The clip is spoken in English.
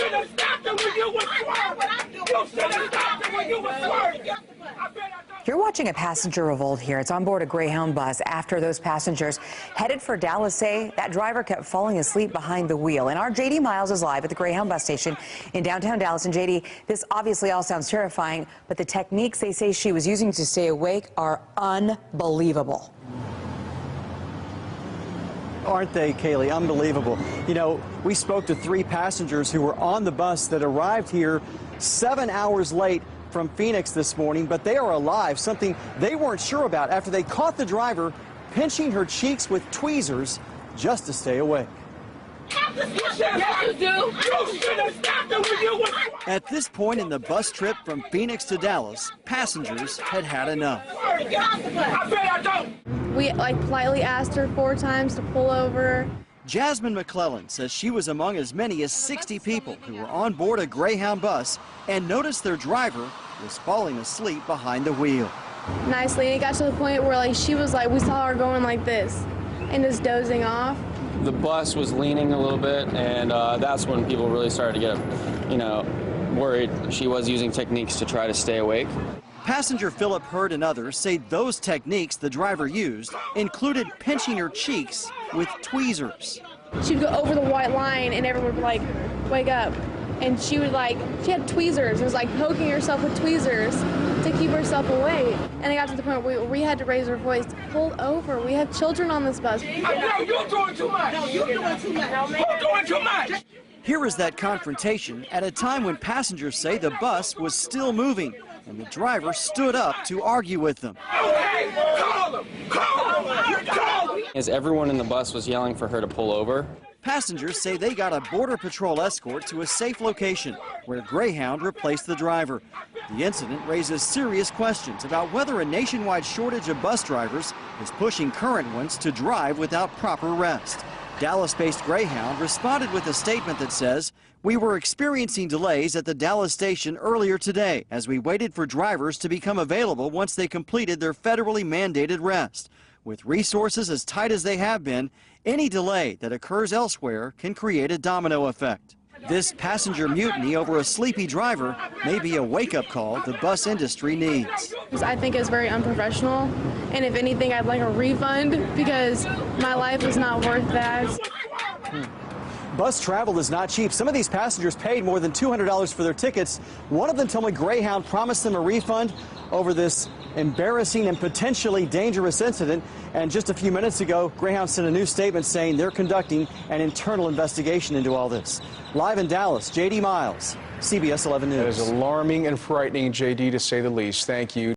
should have stopped him when you were swerving. You should have stopped him when you were swerving. You're watching a passenger revolt here. It's on board a Greyhound bus after those passengers headed for Dallas say that driver kept falling asleep behind the wheel. And our JD Miles is live at the Greyhound bus station in downtown Dallas. And JD, this obviously all sounds terrifying, but the techniques they say she was using to stay awake are unbelievable. Aren't they, Kaylee? Unbelievable. You know, we spoke to 3 passengers who were on the bus that arrived here 7 hours late from Phoenix this morning, but they are alive, something they weren't sure about after they caught the driver pinching her cheeks with tweezers just to stay awake. At this point in the bus trip from Phoenix to Dallas, passengers had had enough. We politely asked her 4 times to pull over. Jasmine McClellan says she was among as many as 60 people who were on board a Greyhound bus and noticed their driver was falling asleep behind the wheel. Nicely, and it got to the point where she was we saw her going like this and just dozing off. The bus was leaning a little bit, and that's when people really started to get, worried. She was using techniques to try to stay awake. Passenger Philip Hurd and others say those techniques the driver used included pinching her cheeks with tweezers. She'd go over the white line and everyone would wake up. And she would she had tweezers. It was poking herself with tweezers to keep herself awake. And it got to the point where we had to raise our voice, pull over. We have children on this bus. No, you're doing too much. No, you're doing too much. You're doing too much. Here is that confrontation at a time when passengers say the bus was still moving and the driver stood up to argue with them. Okay, call him. Call him. Call him. As everyone in the bus was yelling for her to pull over, passengers say they got a Border Patrol escort to a safe location where Greyhound replaced the driver. The incident raises serious questions about whether a nationwide shortage of bus drivers is pushing current ones to drive without proper rest. Dallas-based Greyhound responded with a statement that says, "We were experiencing delays at the Dallas station earlier today as we waited for drivers to become available once they completed their federally mandated rest. With resources as tight as they have been, any delay that occurs elsewhere can create a domino effect." This passenger mutiny over a sleepy driver may be a wake-up call the bus industry needs. I think it's very unprofessional, and if anything, I'd like a refund because my life is not worth that. Bus travel is not cheap. Some of these passengers paid more than $200 for their tickets. One of them told me Greyhound promised them a refund over this embarrassing and potentially dangerous incident. And just a few minutes ago, Greyhound sent a new statement saying they're conducting an internal investigation into all this. Live in Dallas, JD Miles, CBS 11 News. That is alarming and frightening, JD, to say the least. Thank you.